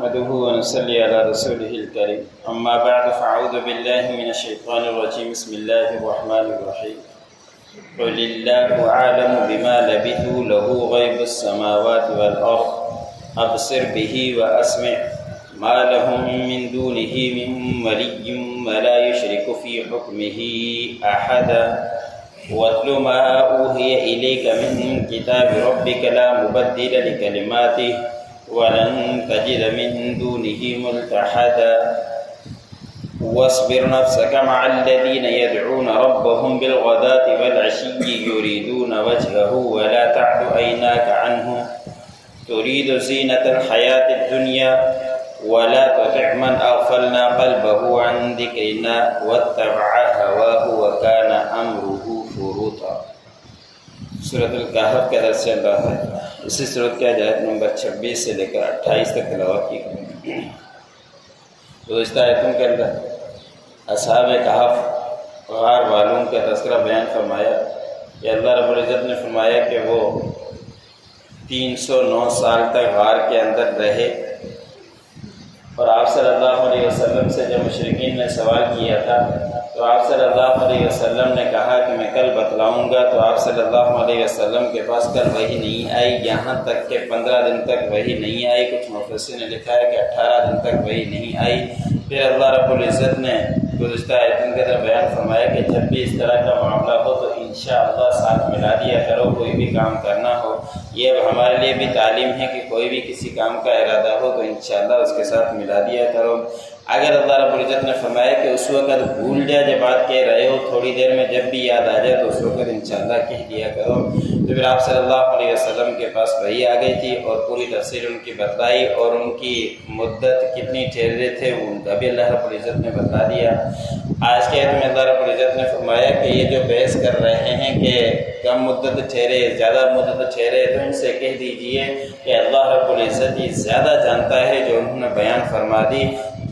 نحمده ونصلي على رسوله الكريم أما بعد فأعوذ بالله من الشيطان الرجيم بسم الله الرحمن الرحيم قل الله أعلم بما لبثوا له غيب السماوات والأرض أبصر به وأسمع ما لهم من دونه من ولي ولا يشرك في حكمه أحدا واتل ما أوحي إليك من كتاب ربك لا مبدل لكلماته ولن تجد من دونه ملتحدا واصبر نفسك مع الذين يدعون ربهم بالغداة والعشي يريدون وجهه ولا تعد عيناك عنهم تريد زينة الحياة الدنيا ولا تطع من أغفلنا قلبه عن ذكرنا واتبع هواه وكان أمره فرطا۔ سورۃ الکہف کا درس چل رہا ہے۔ اسی صورت کی آیت نمبر 26 سے لے کر 28 تک تلاوت کی گئی۔ گزشتہ آیتوں کے اندر اصحاب کہف غار والوں کا تذکرہ بیان فرمایا کہ اللہ رب العزت نے فرمایا کہ وہ 309 سال تک غار کے اندر رہے، اور آپ صلی اللہ علیہ وسلم سے جب مشرکین نے سوال کیا تھا تو آپ صلی اللہ علیہ وسلم نے کہا کہ میں کل بتلاؤں گا، تو آپ صلی اللہ علیہ وسلم کے پاس کل وحی نہیں آئی، یہاں تک کہ 15 دن تک وحی نہیں آئی۔ کچھ مفسرین نے لکھا ہے کہ 18 دن تک وحی نہیں آئی۔ پھر اللہ رب العزت نے گزشتہ آیتوں کے اندر بیان فرمایا کہ جب بھی اس طرح کا معاملہ ہو تو انشاءاللہ ساتھ ملا دیا کرو، کوئی بھی کام کرنا ہو۔ یہ ہمارے لیے بھی تعلیم ہے کہ کوئی بھی کسی کام کا ارادہ ہو تو انشاءاللہ اس کے ساتھ ملا دیا کرو۔ اگر اللہ رب العزت نے فرمایا کہ اس وقت بھول جا جب بات کہہ رہے ہو، تھوڑی دیر میں جب بھی یاد آ جائے تو اس وقت انشاءاللہ کہہ دیا کرو۔ تو پھر آپ صلی اللہ علیہ وسلم کے پاس وحی آ گئی تھی اور پوری تفصیل ان کی بتلائی، اور ان کی مدت کتنی ٹھہرے تھے ان کا بھی اللہ رب العزت نے بتا دیا۔ آج کے آیت میں اللہ رب العزت نے فرمایا کہ یہ جو بحث کر رہے ہیں کہ کم مدت ٹھہرے زیادہ مدت ٹھہرے، تو ان سے کہہ دیجئے کہ اللہ رب العزت ہی زیادہ جانتا ہے جو انہوں نے بیان فرما دی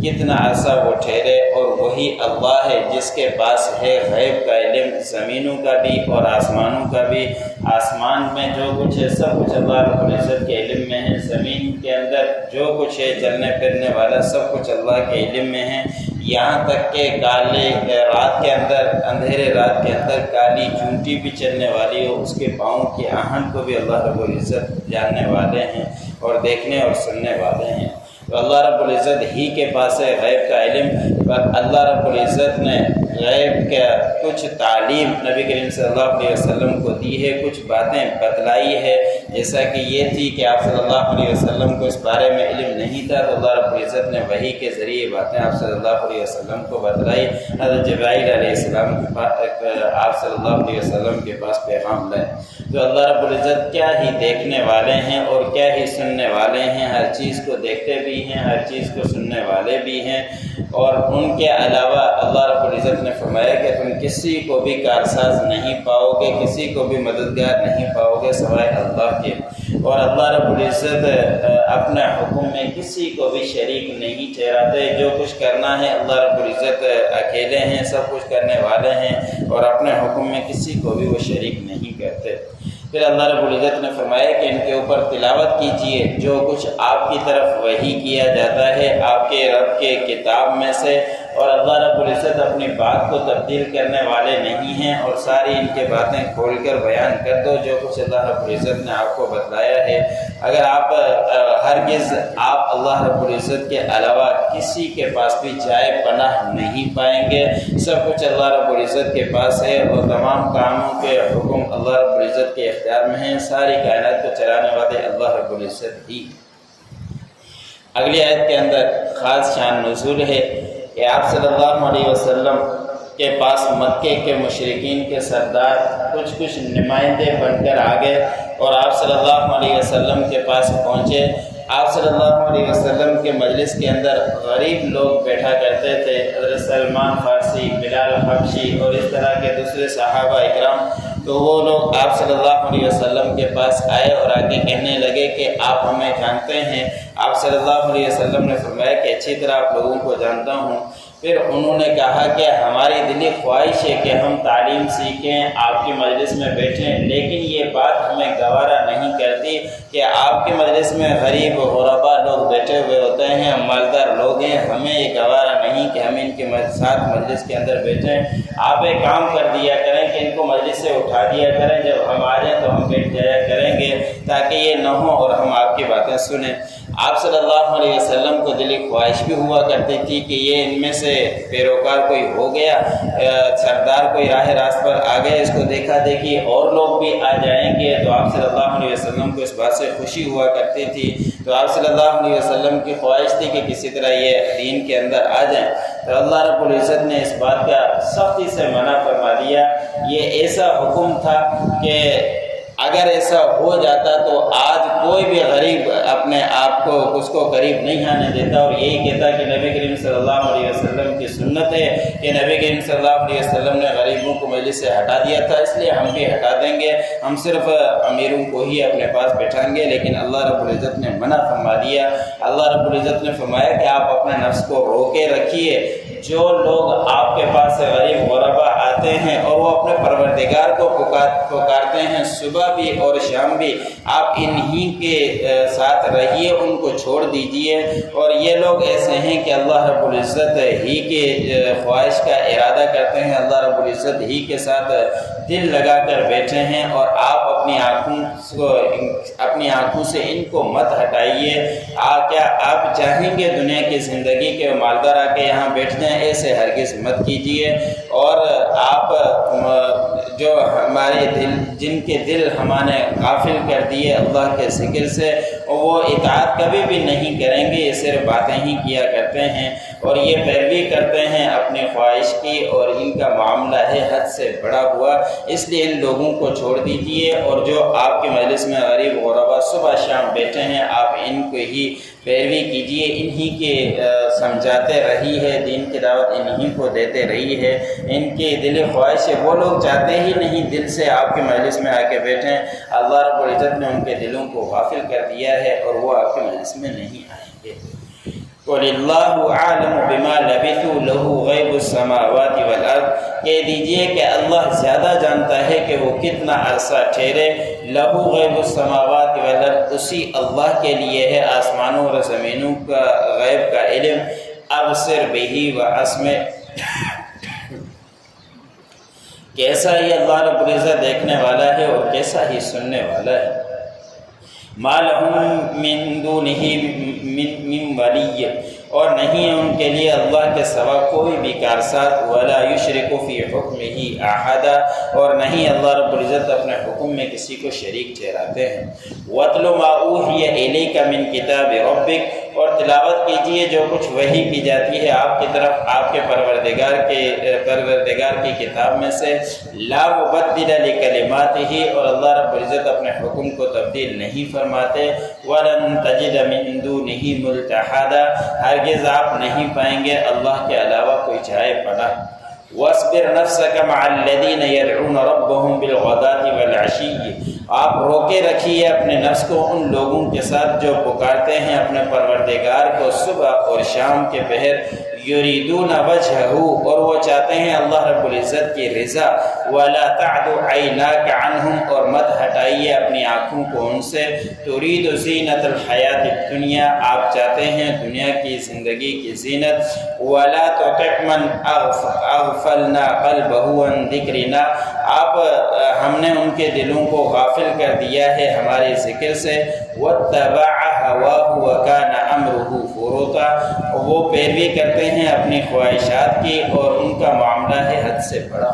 کتنا عرصہ وہ ٹھہرے، اور وہی اللہ ہے جس کے پاس ہے غیب کا علم، زمینوں کا بھی اور آسمانوں کا بھی۔ آسمان میں جو کچھ ہے سب کچھ اللہ رب العزت کے علم میں ہے، زمین کے اندر جو کچھ ہے چلنے پھرنے والا سب کچھ اللہ کے علم میں ہے، یہاں تک کہ کالے رات کے اندر اندھیرے رات کے اندر کالی چونٹی بھی چلنے والی ہو، اس کے پاؤں کی آہن کو بھی اللہ رب العزت جاننے والے ہیں اور دیکھنے اور سننے والے ہیں۔ تو اللہ رب العزت ہی کے پاس ہے غیب کا علم، پر اللہ رب العزت نے غیب کا کچھ تعلیم نبی کریم صلی اللہ علیہ وسلم کو دی ہے، کچھ باتیں بتلائی ہے، جیسا کہ یہ تھی کہ آپ صلی اللہ علیہ وسلم کو اس بارے میں علم نہیں تھا، تو اللہ رب العزت نے وحی کے ذریعے باتیں آپ صلی اللہ علیہ وسلم کو بتلائی۔ حضرت جبرائیل علیہ السلام کے پاس آپ صلی اللہ علیہ وسلم کے پاس پیغام لائے۔ تو اللہ رب العزت کیا ہی دیکھنے والے ہیں اور کیا ہی سننے والے ہیں، ہر چیز کو دیکھتے بھی ہیں، ہر چیز کو سننے والے بھی ہیں، اور ان کے علاوہ اللہ رب العزت نے فرمایا کہ تم کسی کو بھی کارساز نہیں پاؤ گے، کسی کو بھی مددگار نہیں پاؤ گے سوائے اللہ کے، اور اللہ رب العزت اپنے حکم میں کسی کو بھی شریک نہیں ٹھہراتے۔ جو کچھ کرنا ہے اللہ رب العزت اکیلے ہیں، سب کچھ کرنے والے ہیں، اور اپنے حکم میں کسی کو بھی وہ شریک نہیں کرتے۔ پھر اللہ رب العزت نے فرمایا کہ ان کے اوپر تلاوت کیجئے جو کچھ آپ کی طرف وحی کیا جاتا ہے آپ کے رب کے کتاب میں سے، اور اللہ رب العزت اپنی بات کو تبدیل کرنے والے نہیں ہیں، اور ساری ان کے باتیں کھول کر بیان کر دو جو کچھ اللہ رب العزت نے آپ کو بتلایا ہے۔ اگر آپ ہرگز آپ اللہ رب العزت کے علاوہ کسی کے پاس بھی جائے پناہ نہیں پائیں گے، سب کچھ اللہ رب العزت کے پاس ہے، اور تمام کاموں کے حکم اللہ رب العزت کے اختیار میں ہیں، ساری کائنات کو چلانے والے اللہ رب العزت ہی۔ اگلی آیت کے اندر خاص شان نزول ہے کہ آپ صلی اللہ علیہ وسلم کے پاس مکے کے مشرکین کے سردار کچھ نمائندے بن کر آ گئے، اور آپ صلی اللہ علیہ وسلم کے پاس پہنچے۔ آپ صلی اللہ علیہ وسلم کے مجلس کے اندر غریب لوگ بیٹھا کرتے تھے، حضرت سلمان فارسی، بلال حبشی اور اس طرح کے دوسرے صحابہ اکرام، تو وہ لوگ آپ صلی اللہ علیہ وسلم کے پاس آئے اور آگے کہنے لگے کہ آپ ہمیں جانتے ہیں؟ آپ صلی اللہ علیہ وسلم نے فرمایا کہ اچھی طرح آپ لوگوں کو جانتا ہوں، پھر انہوں نے کہا کہ ہماری دلی خواہش ہے کہ ہم تعلیم سیکھیں، آپ کی مجلس میں بیٹھیں، لیکن یہ بات ہمیں گوارا نہیں کرتی کہ آپ کی مجلس میں غریب غربا لوگ بیٹھے ہوئے ہوتے ہیں، مالدار لوگ ہیں، ہمیں یہ گوارا نہیں کہ ہم ان کے ساتھ مجلس کے اندر بیٹھیں۔ آپ ایک کام کر دیا کریں کہ ان کو مجلس سے اٹھا دیا کریں، جب ہم آ جائیں تو ہم بیٹھ جایا کریں گے تاکہ یہ نہ ہو اور ہم آپ کی باتیں سنیں۔ آپ صلی اللہ علیہ وسلم کو دلی خواہش بھی ہوا کرتی تھی کہ یہ ان میں سے پیروکار کوئی ہو گیا، سردار کوئی راہ راست پر آ گئے، اس کو دیکھا دیکھی اور لوگ بھی آ جائیں گے، تو آپ صلی اللہ علیہ وسلم کو اس بات سے خوشی ہوا کرتی تھی۔ تو آپ صلی اللہ علیہ وسلم کی خواہش تھی کہ کسی طرح یہ دین کے اندر آ جائیں، تو اللہ رب العزت نے اس بات کا سختی سے منع فرما دیا۔ یہ ایسا حکم تھا کہ اگر ایسا ہو جاتا تو آج کوئی بھی غریب اپنے آپ کو اس کو قریب نہیں آنے دیتا، اور یہی کہتا کہ نبی کریم صلی اللہ علیہ وسلم کی سنت ہے کہ نبی کریم صلی اللہ علیہ وسلم نے غریبوں کو مجلس سے ہٹا دیا تھا، اس لیے ہم بھی ہٹا دیں گے، ہم صرف امیروں کو ہی اپنے پاس بٹھائیں گے۔ لیکن اللہ رب العزت نے منع فرما دیا۔ اللہ رب العزت نے فرمایا کہ آپ اپنے نفس کو روکے رکھیے۔ جو لوگ آپ کے پاس سے غریب غربا آتے ہیں اور وہ اپنے پروردگار کو پکارتے ہیں صبح بھی اور شام بھی، آپ انہی کے ساتھ رہیے، ان کو چھوڑ دیجئے۔ اور یہ لوگ ایسے ہیں کہ اللہ رب العزت ہی کے خواہش کا ارادہ کرتے ہیں، اللہ رب العزت ہی کے ساتھ دل لگا کر بیٹھے ہیں، اور آپ اپنی آنکھوں سے ان کو مت ہٹائیے۔ کیا آپ چاہیں گے دنیا کی زندگی کے مالدار آ کے یہاں بیٹھ جائیں؟ ایسے ہرگز مت کیجیے۔ اور آپ جو ہمارے دل، جن کے دل ہمارے غافل کر دیے اللہ کے ذکر سے، وہ اطاعت کبھی بھی نہیں کریں گے، یہ صرف باتیں ہی کیا کرتے ہیں اور یہ پیروی کرتے ہیں اپنی خواہش کی، اور ان کا معاملہ ہے حد سے بڑا ہوا۔ اس لیے ان لوگوں کو چھوڑ دیجیے، اور جو آپ کے مجلس میں غریب غربا صبح شام بیٹھے ہیں، آپ ان کو ہی پیروی کیجیے، انہی کے سمجھاتے رہی ہے، دین کی دعوت انہی کو دیتے رہی ہے۔ ان کی دلی خواہش ہے، وہ لوگ چاہتے ہی نہیں دل سے آپ کے مجلس میں آ کے بیٹھیں، اللہ رب العزت نے ان کے دلوں کو غافل کر دیا ہے اور وہ آپ کے مجلس میں نہیں آئیں گے۔ وَلِلَّهُ أَعْلَمُ بِمَا لَبِثُوا لَهُ غَيْبُ السَّمَاوَاتِ وَالْأَرْضِ، کہہ دیجئے کہ اللہ زیادہ جانتا ہے کہ وہ کتنا عرصہ ٹھہرے۔ لَهُ غَيْبُ السَّمَاوَاتِ وَالْأَرْضِ، اسی اللہ کے لیے ہے آسمانوں اور زمینوں کا غیب کا علم۔ أَبْصِرْ بِهِ وَأَسْمِعْ، کیسا ہی اللہ رب العزت دیکھنے والا ہے اور کیسا ہی سننے والا ہے۔ مَا لَهُم مِّن دُونِهِ مِّن وَلِيٍّ، اور نہیں ہے ان کے لیے اللہ کے سوا کوئی بھی کارساز۔ وَلَا يُشْرِكُ فِي حُكْمِهِ أَحَدًا، اور نہیں اللہ رب العزت اپنے حکم میں کسی کو شریک ٹھہراتے ہیں۔ وَاتْلُ مَا أُوحِيَ إِلَيْكَ مِن كِتَابِ رَبِّكَ، اور تلاوت کیجئے جو کچھ وحی کی جاتی ہے آپ کی طرف آپ کے پروردگار کی کتاب میں سے۔ لا مبدل لکلماتہ، اور اللہ رب العزت اپنے حکم کو تبدیل نہیں فرماتے۔ ولن تجد من دونہ ملتحدا، ہرگز آپ نہیں پائیں گے اللہ کے علاوہ کوئی جائے پناہ۔ وَاصْبِرْ نَفْسَكَ مَعَ الَّذِينَ يَدْعُونَ رَبَّهُمْ بِالْغَدَاةِ وَالْعَشِيِّ، آپ روکے رکھیے اپنے نفس کو ان لوگوں کے ساتھ جو پکارتے ہیں اپنے پروردگار کو صبح اور شام کے پہر۔ یریدون وجہہ، اور وہ چاہتے ہیں اللہ رب العزت کی رضا۔ ولا تعد عیناک عنہم، اور مت ہٹائیے اپنی آنکھوں کو ان سے۔ ترید زینت الحیات الدنیا، آپ چاہتے ہیں دنیا کی زندگی کی زینت۔ ولا تطع من اغفلنا قلبہ عن ذکرنا، ہم نے ان کے دلوں کو غافل کر دیا ہے ہمارے ذکر سے۔ واتبع ہواہ وکان امرہ فرطا، وہ پیروی کرتے ہیں اپنی خواہشات کی اور ان کا معاملہ ہے حد سے بڑا۔